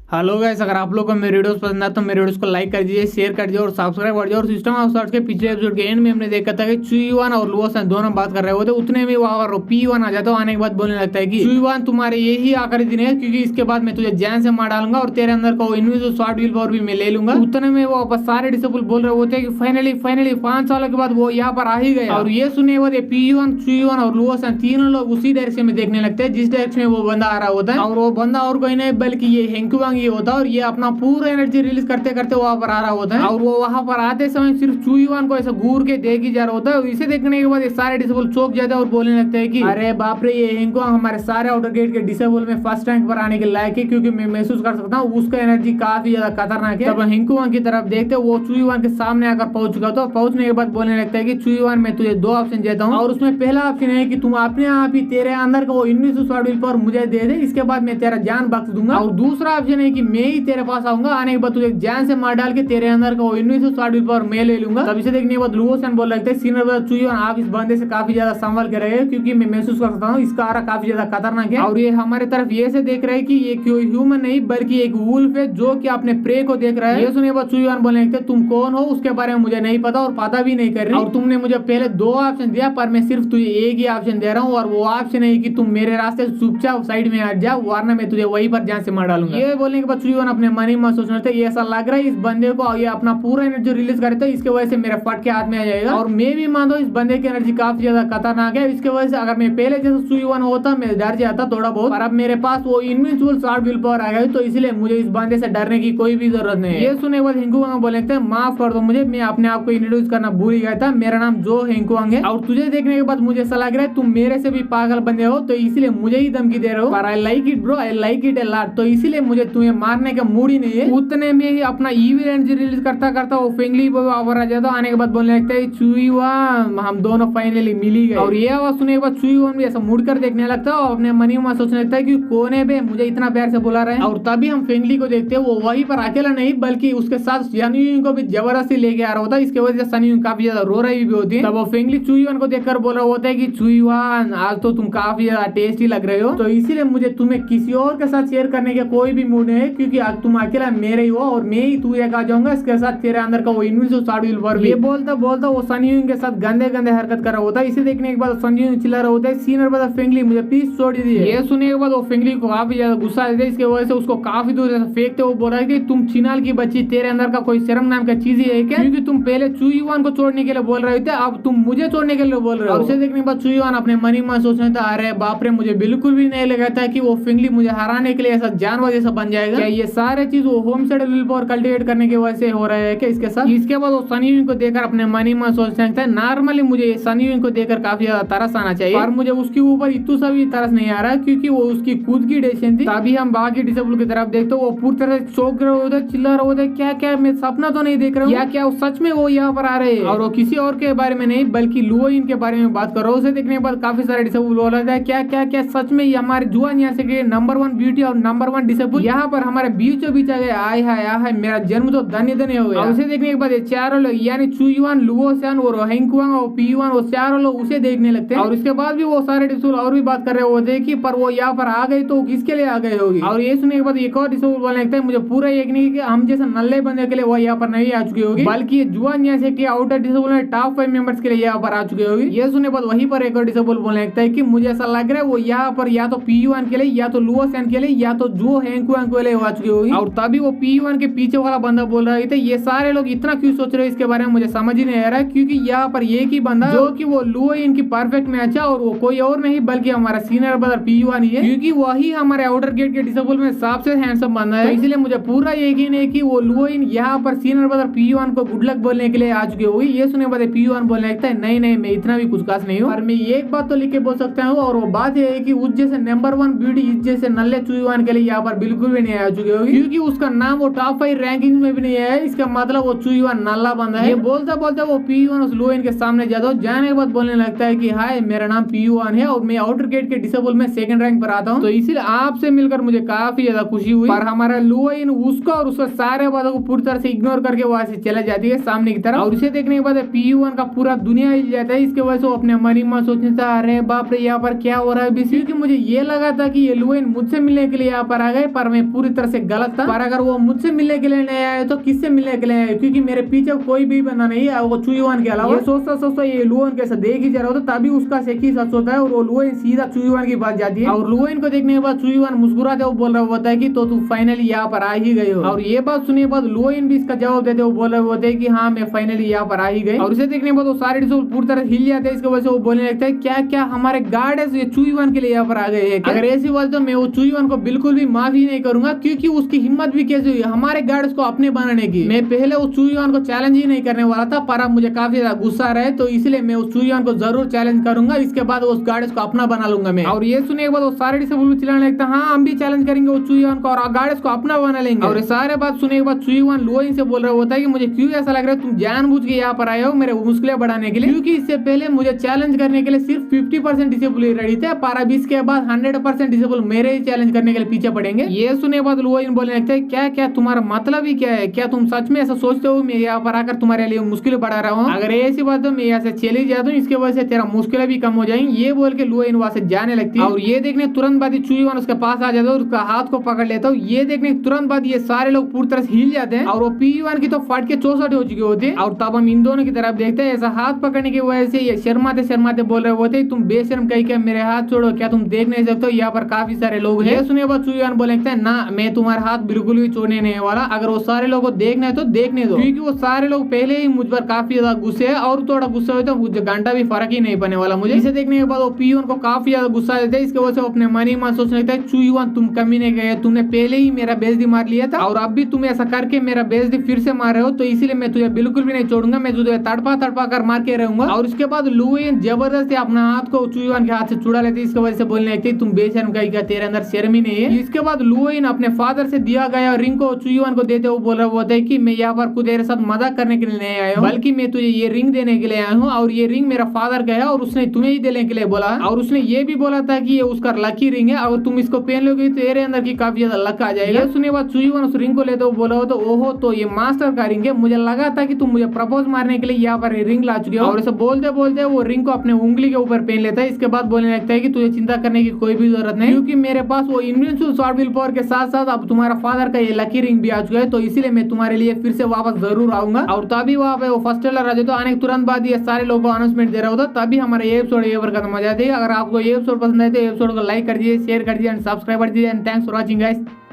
Hello guys, अगर आप लोग को मेरे वीडियोस पसंद आए तो मेरे वीडियोस को लाइक कर दीजिए, शेयर कर दीजिए और सब्सक्राइब कर दीजिए। और सिस्टम ऑफ सर्च के पिछले एपिसोड के एंड में हमने देखा था कि चुईवान और लुओसन दोनों बात कर रहे होते, उतने में वहां P1 आ जाता है। आने के बाद बोलने लगता है कि चुईवान तुम्हारे यही आखिरी दिन है, क्योंकि इसके बाद मैं तुझे जान से मार डालूंगा और तेरे अंदर का इनविजिबल स्वॉर्ड विल पावर भी मैं ले लूंगा। उतने में वो वापस सारे डिसेबल बोल रहे होते हैं कि फाइनली 5 सालों के बाद वो यहाँ पर आ ही गए। और ये सुने के बाद P1, चुईवान और लुओसन तीनों लोग उसी डायरेक्शन में देखने लगते हैं जिस डायरेक्शन में वो बंदा आ रहा होता है। और वो बंदा और कोई नहीं बल्कि ये हेंकुवांग ही होता है। और ये अपना पूरा एनर्जी रिलीज करते करते वहां पर आ रहा होता है। और वो वहां पर आते समय सिर्फ चुईवान को ऐसा घूर के देख ही जा रहा होता है। और इसे देखने के बाद ये सारे डिसेबल चौंक जाते हैं और बोलने लगते हैं कि अरे बाप रे, ये हेंकुवांग हमारे सारे आउटर गेट के डिसेबल में फर्स्ट रैंक पर आने के लायक है, क्योंकि मैं महसूस कर सकता हूँ उसका एनर्जी काफी ज्यादा खतरनाक है। तब हेंकुवांग की तरफ देखते वो चुईवान के सामने आकर पहुंच चुका था। पहुंचने के बाद बोलने लगता है कि चुईवान, मैं तुझे 2 ऑप्शन देता हूँ, और उसमें पहला ऑप्शन है कि तुम अपने आप ही तेरे अंदर का वो इनविजिबल स्वॉर्ड विल पावर मुझे दे दे, इसके बाद मैं तेरा जान बख्श दूंगा। और दूसरा ऑप्शन है कि मैं ही तेरे पास आऊंगा, आने के बाद तुझे जान से मार डाल के तेरे अंदर का वो इनविजिबल स्वॉर्ड विल पावर मैं ले लूंगा। तब इसे देखने के बाद लुओसन बोल रहे थे सीनियर ब्रदर चुईवान, आप इस बंदे से काफी ज्यादा संभल के रहे, क्योंकि मैं महसूस कर सकता हूँ इसका आरा काफी ज्यादा खतरनाक है। और ये हमारे तरफ ये से देख रहे हैं कि ये कोई ह्यूमन नहीं बल्कि एक वुल्फ है जो कि अपने प्रे को देख रहा है। ये सुने बाद चुईवान बोलने लगते तुम कौन हो उसके बारे में मुझे नहीं पता और पता भी नहीं कर रही, और तुमने मुझे पहले 2 ऑप्शन दिया पर मैं सिर्फ तुझे एक ही ऑप्शन दे रहा हूँ, और वो ऑप्शन है कि तुम मेरे रास्ते से चुपचाप साइड में हट जाओ, वरना मैं तुझे वहीं पर जान से मार डालूंगा। ये बोलने के बाद चुईवान अपने मन ही मन सोचने लगता है ऐसा लग रहा है इस बंदे को ये अपना पूरा एनर्जी रिलीज करे तो इसके वजह से मेरा फट के हाथ में आ जाएगा। और मैं भी मान दो इस बंदे की एनर्जी काफी ज्यादा खतरनाक है, इसके वजह से अगर मैं पहले जैसे चुईवान होता मैं डर जाता थोड़ा बहुत, पर अब मेरे पास वो इनविजिबल स्वॉर्ड विल पावर आ गया, तो इसलिए मुझे इस बंदे से डरने की कोई भी जरूरत नहीं है। ये सुने बाद हेंकुवांग बोले माफ कर दो मुझे, मैं अपने आप को इंट्रोड्यूस करना भूल ही गया था, मेरा नाम जो हेंकुवांग है, और तुझे देखने के बाद मुझे ऐसा लग रहा है तुम मेरे से भी पागल बंदे हो, तो इसलिए मुझे ही धमकी दे रहे हो। पर I like it bro, I like it a lot, तो इसीलिए मुझे तुम्हें मारने का मूड ही नहीं है। उतने में ही अपना ईविल एनर्जी रिलीज करता करता वो फेंगली आवर आ जाता। आने के बाद बोलने लगता है चुईवान, हम दोनों फाइनली मिल ही गए। और ये आवाज सुनने के बाद चुईवान भी ऐसा मुड़कर देखने लगता है और अपने मन ही मन सोचने लगता है कि कौन है बे मुझे इतना प्यार से बुला रहे हैं। और तभी हम फेंगली को देखते हैं, वो वहीं पर अकेला नहीं बल्कि उसके साथ सनयुइंग को भी जबरदस्ती लेके आ रहा होता है। इसके वजह से सनयुइंग काफी ज्यादा रो रही भी होती है। तब वो फेंगली चुईवान को देखकर बोल रहा होता है कि चुईवान, आज तो तुम काफी ज्यादा टेस्टी लग रहे हो, तो इसीलिए मुझे तुम्हें किसी और के साथ शेयर करने का कोई भी मूड नहीं है, क्योंकि तुम अकेला मेरे ही हो और मैं ही तू एक आ जाऊंगा, इसके साथ तेरे अंदर का वो इनविजिबल स्वॉर्ड विल पावर। ये बोलता बोलता वो सनयुइंग के साथ गंदे गंदे हरकत कर रहा होता है। इसे देखने के बाद सनयुइंग चिल्ला रहा होता है सीनियर ब्रदर फेंगली, मुझे प्लीज छोड़ दीजिए। ये सुनने के बाद वो फेंगली को काफी ज्यादा गुस्सा देते, इसके वजह से उसको काफी दूर से फेंकते वो बोल रहा है कि तुम चिनाल की बच्ची, तेरे अंदर का कोई शर्म नाम का चीज ही है क्या, क्योंकि तुम पहले चुईवान को छोड़ने के लिए बोल रहे थे, अब तुम मुझे छोड़ने के लिए बोल रहे हो। उसे देखने के बाद चुईवान अपने मन ही मन सोचने था अरे बाप रे, मुझे बिल्कुल भी नहीं लगा था कि वो फेंगली मुझे हराने के लिए ऐसा जानवर जैसा बन जाएगा। क्या ये सारे चीज वो home side will power cultivate करने की वजह से हो रहा है क्या इसके साथ। इसके बाद वो सनयुइंग को देखकर अपने मन ही मन सोचने लगता है नॉर्मली मुझे सनयुइंग को देखकर काफी ज्यादा तरस आना चाहिए, पर मुझे उसके ऊपर इतना सा भी तरस नहीं आ रहा, क्योंकि वो उसकी खुद की डिसीजन थी। तभी हम बाकी डिसेबल की तरफ देखते वो पूरी तरह से चौंक रहे होते, चिल्ला रहे होते क्या क्या मैं सपना तो नहीं देख रहा हूँ, या क्या सच में वो यहाँ पर आ रहे हैं। और वो किसी और के बारे में नहीं बल्कि लुओइन के बारे में बात कर रहा हूँ। उसे देखने के बाद काफी सारे डिसेबल बोल रहा था क्या क्या क्या सच में हमारे जुआन यहाँ से नंबर 1 ब्यूटी और नंबर 1 डिसेबल यहाँ पर हमारे बीचों बीच आ गए। आय हाय मेरा जन्म तो धन्य धन्य हो गया। उसे देखने के बाद ये चारों लोग यानी चुईवान, लुओसन और हेंकुवांग और P1 वो चारों लोग उसे देखने लगते हैं। और इसके बाद भी वो सारे डिसेबल और भी बात कर रहे होते कि पर वो यहाँ पर आ गए तो किसके लिए आ गए होगी। और ये सुनने के बाद एक और डिसेबल बोलने लगता है मुझे पूरा यकीन है कि हम जैसे नल्ले बंदे के लिए वो यहाँ पर नहीं आ चुकी होगी, बल्कि जुआन यहाँ से आउटर डिसेबल में टॉप 5 मेंबर्स के लिए यहाँ पर आ चुकी होगी। ये सुनने बाद वहीं पर एक और डिसेबल बोलने लगता है कि मुझे ऐसा लग रहा है वो यहाँ पर या तो P1 के लिए या तो लुओसन के लिए या तो जो हेंकुवांग के लिए आ चुकी होगी। और तभी वो P1 के पीछे वाला बंदा बोल रहा था ये सारे लोग इतना क्यों सोच रहे हैं इसके बारे में मुझे समझ ही नहीं आ रहा है, क्योंकि यहाँ पर एक ही बंदा जो कि वो लुओइन की परफेक्ट मैच है और वो कोई और नहीं बल्कि हमारा सीनियर ब्रदर P1 ही है, क्योंकि वही हमारे आउटर गेट के डिसेबल में सबसे हैंडसम बंदा है। तो इसलिए मुझे पूरा यकीन है कि वो लुओइन यहाँ पर सीनियर ब्रदर P1 को गुड लक बोलने के लिए आ चुकी होगी। ये सुने बाद P1 बोलने लगता है नहीं मैं इतना भी कुछ खास नहीं हूँ, और मैं एक बात तो लिख के बोल सकता हूँ, और वो बात ये है कि उस जैसे नंबर 1 ब्यूटी इस जैसे नल्ले चुईवान के लिए यहाँ पर बिल्कुल भी नहीं आ चुकी होगी, क्योंकि उसका नाम वो टॉप 5 रैंकिंग में भी नहीं है। इसका मतलब वो चुईवान नल्ला बंदा है। ये बोलते बोलते वो P1 उस लुओइन के सामने जाता है, जाने के बाद बोलने लगता है कि हाय मेरा नाम P1 है और मैं आउटर गेट के डिसेबल में 2nd रैंक पर आता हूँ, तो इसीलिए आपसे मिलकर मुझे काफी ज्यादा खुशी हुई। पर हमारा लुओइन उसको और उसके सारे बातों को पूरी तरह से इग्नोर करके वहां से चला जाती है सामने की तरफ। और इसे देखने के बाद P1 का पूरा दुनिया हिल जाता है। इसके वजह से वो अपने मन ही मन सोचने था अरे बाप रे यहाँ पर क्या हो रहा है, क्योंकि मुझे ये लगा था कि ये लुओइन मुझसे मिलने के लिए यहाँ पर आ गए, पर मैं पूरी तरह से गलत था। पर अगर वो मुझसे मिलने के लिए नहीं आए तो किससे मिलने के लिए आए, क्योंकि मेरे पीछे कोई भी बंदा नहीं है वो चुईवान के अलावा। ये सोचता ये लुओन कैसे देख ही जा रहा होता, तभी उसका सेकी सच होता है और वो लुओन सीधा चुईवान की बात जाती है। और लुओन को देखने के बाद चुईवान मुस्कुराते हुए बोल रहा होता है कि तो तू फाइनली यहाँ पर आ ही गए हो। और ये बात सुनने के बाद लुओन भी इसका जवाब देते हुए बोल रहे होते हैं कि हाँ मैं फाइनली यहाँ पर आ ही गए। और इसे देखने के बाद वो सारे डिसोल पूरी तरह हिल जाते हैं। इसकी वजह से वो बोलने लगता है क्या क्या हमारे गार्ड है चुईवान के लिए यहाँ पर आ गए हैं। अगर ऐसी बात तो मैं वो चुईवान को बिल्कुल भी माफी नहीं करूंगा, क्योंकि उसकी हिम्मत भी कैसे हुई हमारे गार्ड्स को अपने बनाने की। मैं पहले उस चुईवान को चैलेंज ही नहीं करने वाला था, पर अब मुझे काफी ज्यादा गुस्सा रहा है, तो इसलिए मैं उस चुईवान को जरूर चैलेंज करूंगा। इसके बाद उस गार्ड्स को अपना बना लूंगा मैं। और ये सुनने के बाद वो सारे डिसोल चिल्लाने लगता है हाँ हम भी चैलेंज करेंगे उस चुईवान को और गार्ड्स को अपना बना लेंगे। और ये सारे बात सुनने के बाद चुईवान लुओइन से बोल रहा होता है कि मुझे क्यों ऐसा लग रहा है तुम जानबूझ के यहाँ पर आए हो मेरे मुश्किलें बढ़ाने के लिए, क्योंकि इससे पहले मुझे चैलेंज करने के लिए सिर्फ 50% डिसेबल रेडी थे, पर अब इसके बाद 100% डिसेबल मेरे ही चैलेंज करने के लिए पीछे पड़ेंगे। ये सुनने के बाद लुओइन बोलने लगता है क्या क्या तुम्हारा मतलब ही क्या है, क्या तुम सच में ऐसा सोचते हो मैं यहाँ पर आकर तुम्हारे लिए मुश्किल बढ़ा रहा हूँ, अगर ऐसी बात तो मैं यहाँ से चली जाता हूँ, इसके वजह से तेरा मुश्किलें भी कम हो जाएंगी। ये बोल के लुओइन वहां से जाने लगती है। और ये देखने तुरंत बाद चुईवान उसके पास आ जाता है और उसका हाथ को पकड़ लेता हूँ। ये देखने तुरंत बाद ये सारे लोग पूरी तरह से हिल जाते हैं और वो पी1 की तो फट के 64 हो चुकी होती है। और तब हम इन दोनों की तरफ देखते हैं, ऐसा हाथ पकड़ने की वजह से ये शर्माते शर्माते बोल रहे होते तुम बेशर्म कहीं क्या मेरे हाथ छोड़ो, क्या तुम देख नहीं सकते हो यहाँ पर काफी सारे लोग हैं। सुने बाद चुईवान बोले ना मैं तुम्हारा हाथ बिल्कुल भी छोड़ने नहीं वाला, अगर वो सारे लोगों को देखना है तो देखने दो, क्योंकि वो सारे लोग पहले ही मुझ पर काफी ज्यादा गुस्से है और थोड़ा गुस्सा हो तो घंटा भी फर्क ही नहीं पड़ने वाला मुझे। इसे देखने के बाद वो पी1 को काफी ज्यादा गुस्सा देते हैं। इसके वजह से वो अपने मन ही मन सोचने लगता है चुईवान तुम कमी नहीं गए, तुमने पहले ही मेरा बेइज्जती मार लिया था और अब भी तुम ऐसा करके मेरा बेइज्जती फिर से मार रहे हो, तो इसीलिए मैं तुझे बिल्कुल भी नहीं छोड़ूंगा, मैं तुझे तड़पा तड़पा कर मार के रहूंगा। और इसके बाद लुओइन जबरदस्ती अपना हाथ को चुईवान के हाथ से छुड़ा लेती है। इसकी वजह से बोलने लगती तुम बेशर्म कहीं का तेरे अंदर शर्म ही नहीं है। इसके बाद लुओइन अपने फादर से दिया गया रिंग को चुईवान को देते हुए बोल रहा होता है कि मैं यहाँ पर खुद तेरे साथ मजाक करने के लिए नहीं आया हूँ, बल्कि मैं तुझे ये रिंग देने के लिए आया हूँ और ये रिंग मेरा फादर का है और उसने तुम्हें ही देने के लिए बोला। और उसने ये भी बोला था कि ये उसका लकी रिंग है, अगर तुम इसको पहन लोगे तो तेरे अंदर की काफी ज्यादा लक आ जाएगा। सुनने बाद चुईवान उस रिंग को लेते हुए बोला हो तो ओहो तो ये मास्टर का रिंग है, मुझे लगा था कि तुम मुझे प्रपोज मारने के लिए यहाँ पर रिंग ला चुके हो। और इसे बोलते बोलते वो रिंग को अपने उंगली के ऊपर पहन लेता है। इसके बाद बोलने लगता है कि तुझे चिंता करने की कोई भी जरूरत नहीं, क्योंकि मेरे पास वो इनविंसिबल शॉर्ट विल पावर के साथ साथ अब तुम्हारा फादर का ये लकी रिंग भी आ चुका है, तो इसीलिए मैं तुम्हारे लिए फिर से वापस जरूर आऊंगा। और तभी वहाँ पे वो फर्स्ट ट्रेलर आ जाए तो आने के तुरंत बाद ये सारे लोगों को अनाउंसमेंट दे रहा होता, तभी हमारा ये एपिसोड ये पर खत्म हो जाती है। अगर आपको ये एपिसोड पसंद आए तो एपिसोड को लाइक कर दीजिए, शेयर कर दीजिए एंड सब्सक्राइब कर दीजिए and thanks for watching guys.